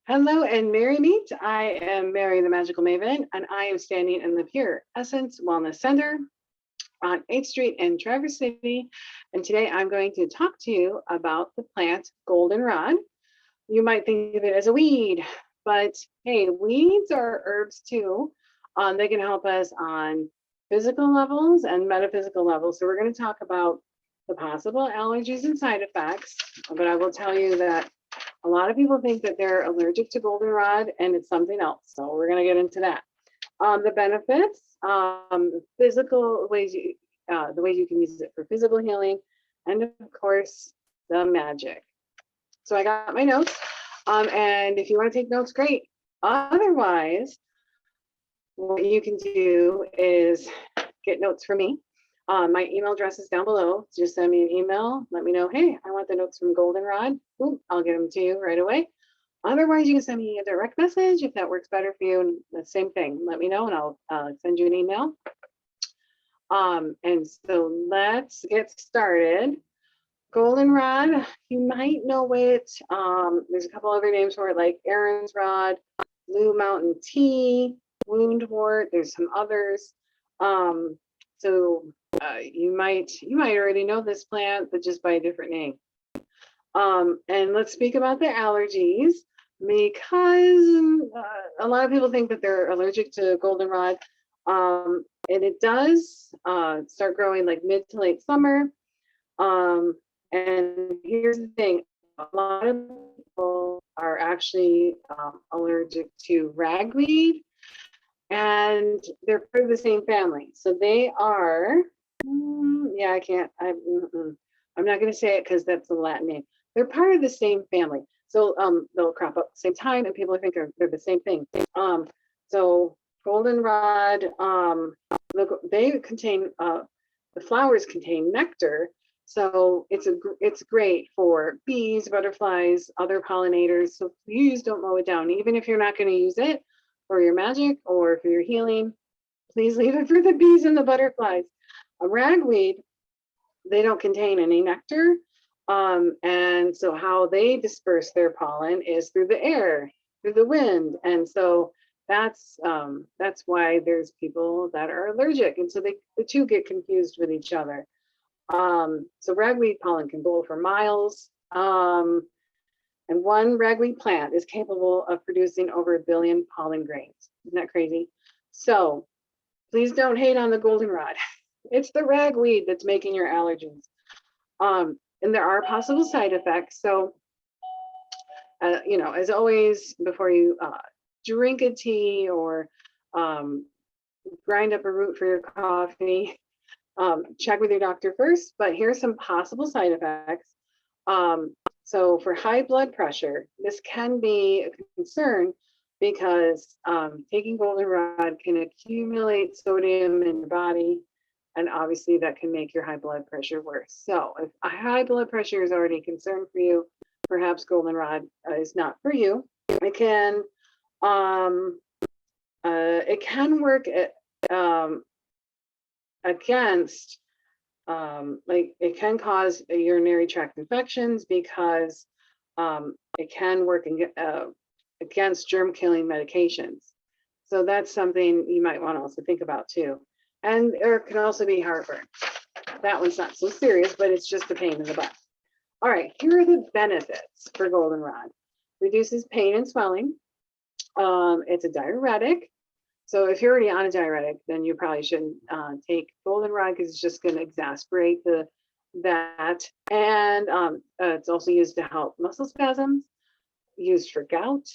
Hello and merry meet. I am Merrie the Magickal Maeven, and I am standing in the Pure Essence Wellness Center on 8th Street in Traverse City. And today I'm going to talk to you about the plant Goldenrod. You might think of it as a weed, but hey, weeds are herbs too. They can help us on physical levels and metaphysical levels. So we're going to talk about the possible allergies and side effects, but I will tell you that a lot of people think that they're allergic to goldenrod and it's something else. So we're going to get into that. The benefits, physical ways, the ways you can use it for physical healing, and of course, the magic. So I got my notes, and if you want to take notes, great. Otherwise, what you can do is get notes from me. My email address is down below. Just send me an email. Let me know, hey, I want the notes from Goldenrod. Boom, I'll get them to you right away. Otherwise, you can send me a direct message if that works better for you. And the same thing, let me know and I'll send you an email. And so let's get started. Goldenrod, you might know it. There's a couple other names for it, like Aaron's Rod, Blue Mountain Tea, Woundwort. There's some others. So you might already know this plant, but just by a different name. And let's speak about the allergies, because a lot of people think that they're allergic to goldenrod. And it does start growing like mid to late summer. And here's the thing, a lot of people are actually allergic to ragweed, and they're part of the same family. So they are, yeah, I'm not going to say it because that's the Latin name. They're part of the same family. So they'll crop up at the same time and people think they're the same thing. So goldenrod, they contain, the flowers contain nectar. So it's great for bees, butterflies, other pollinators. So please don't mow it down. Even if you're not going to use it for your magic or for your healing, please leave it for the bees and the butterflies. A ragweed, they don't contain any nectar. And so how they disperse their pollen is through the air, through the wind. And so that's why there's people that are allergic. And so the two get confused with each other. So ragweed pollen can go for miles. And one ragweed plant is capable of producing over 1 billion pollen grains. Isn't that crazy? So please don't hate on the goldenrod. It's the ragweed that's making your allergies. And there are possible side effects. So, as always, before you drink a tea or grind up a root for your coffee, check with your doctor first. But here's some possible side effects. So for high blood pressure, this can be a concern because taking goldenrod can accumulate sodium in your body, and obviously that can make your high blood pressure worse. So if a high blood pressure is already a concern for you, perhaps goldenrod is not for you. It can work against it can cause urinary tract infections because it can work against germ-killing medications. So that's something you might want to also think about too. And there can also be heartburn. That one's not so serious, but it's just a pain in the butt. All right, here are the benefits for goldenrod. Reduces pain and swelling. It's a diuretic. So if you're already on a diuretic, then you probably shouldn't take goldenrod because it's just going to exacerbate that. And it's also used to help muscle spasms, used for gout,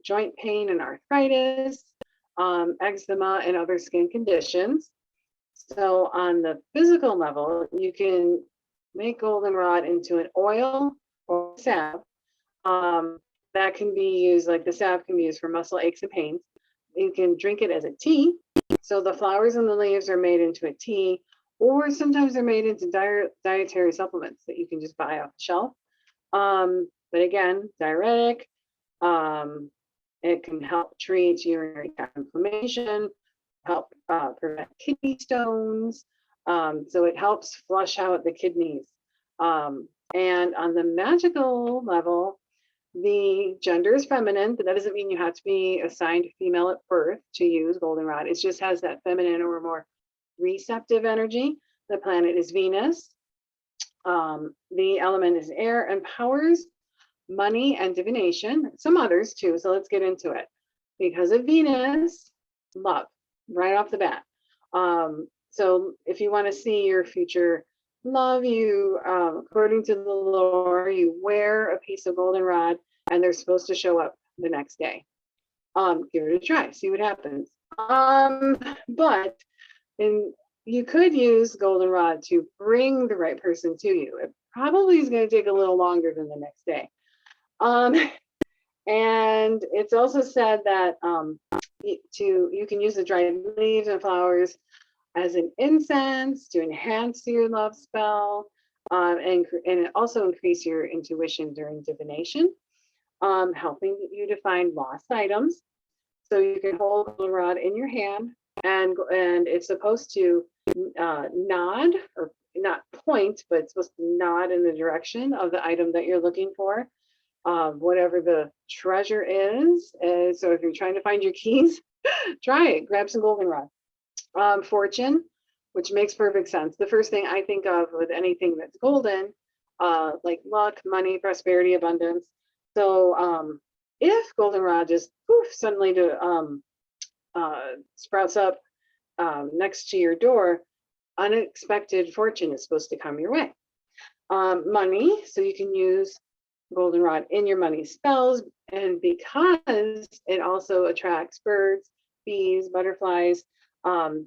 joint pain and arthritis, eczema, and other skin conditions. So on the physical level, you can make goldenrod into an oil or salve. That can be used, like the salve can be used for muscle aches and pains. You can drink it as a tea. So the flowers and the leaves are made into a tea, or sometimes they're made into dietary supplements that you can just buy off the shelf. But again, diuretic. It can help treat urinary tract inflammation, help prevent kidney stones. So it helps flush out the kidneys. And on the magical level, The gender is feminine, but that doesn't mean you have to be assigned female at birth to use goldenrod. It just has that feminine or more receptive energy. The planet is Venus. The element is air, and powers money and divination, some others too. So let's get into it. Because of Venus, love, right off the bat. So if you want to see your future love, you, according to the lore, you wear a piece of goldenrod and they're supposed to show up the next day. Give it a try, see what happens. But you could use goldenrod to bring the right person to you. It probably is going to take a little longer than the next day. And it's also said that you can use the dried leaves and flowers as an incense to enhance your love spell, and also increase your intuition during divination, helping you to find lost items. So you can hold goldenrod in your hand, and it's supposed to nod, or not point, but it's supposed to nod in the direction of the item that you're looking for, whatever the treasure is. So if you're trying to find your keys, try it, grab some goldenrod. Fortune, which makes perfect sense. The first thing I think of with anything that's golden, like luck, money, prosperity, abundance. So if goldenrod just poof, suddenly sprouts up next to your door, unexpected fortune is supposed to come your way. Money, so you can use goldenrod in your money spells, and because it also attracts birds, bees, butterflies,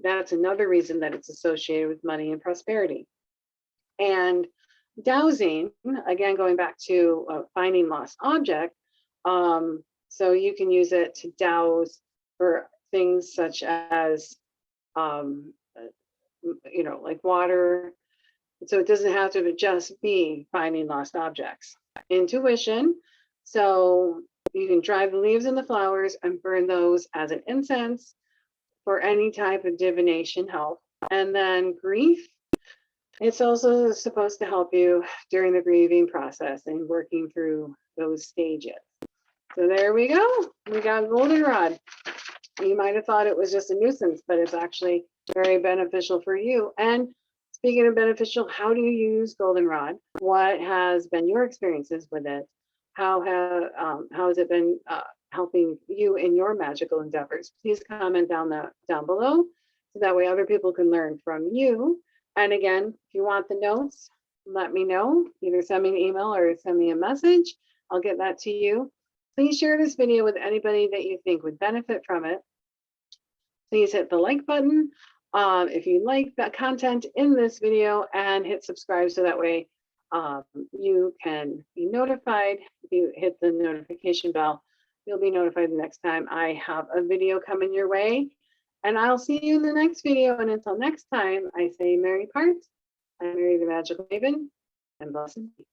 that's another reason that it's associated with money and prosperity. And dowsing, again, going back to finding lost object, so you can use it to douse for things such as, like water. So it doesn't have to just be finding lost objects. Intuition, so you can dry the leaves and the flowers and burn those as an incense for any type of divination help. And then grief, it's also supposed to help you during the grieving process and working through those stages. So there we go. We got goldenrod. You might have thought it was just a nuisance, but it's actually very beneficial for you. And speaking of beneficial, how do you use goldenrod? What has been your experiences with it? How has it been helping you in your magical endeavors? Please comment down below, so that way other people can learn from you. And again, if you want the notes, let me know. Either send me an email or send me a message. I'll get that to you. Please share this video with anybody that you think would benefit from it. Please hit the like button if you like the content in this video, and hit subscribe so that way you can be notified. If you hit the notification bell, you'll be notified the next time I have a video coming your way. And I'll see you in the next video. And until next time, I say Merry part. I'm Merrie the Magickal Maeven, and blessed be.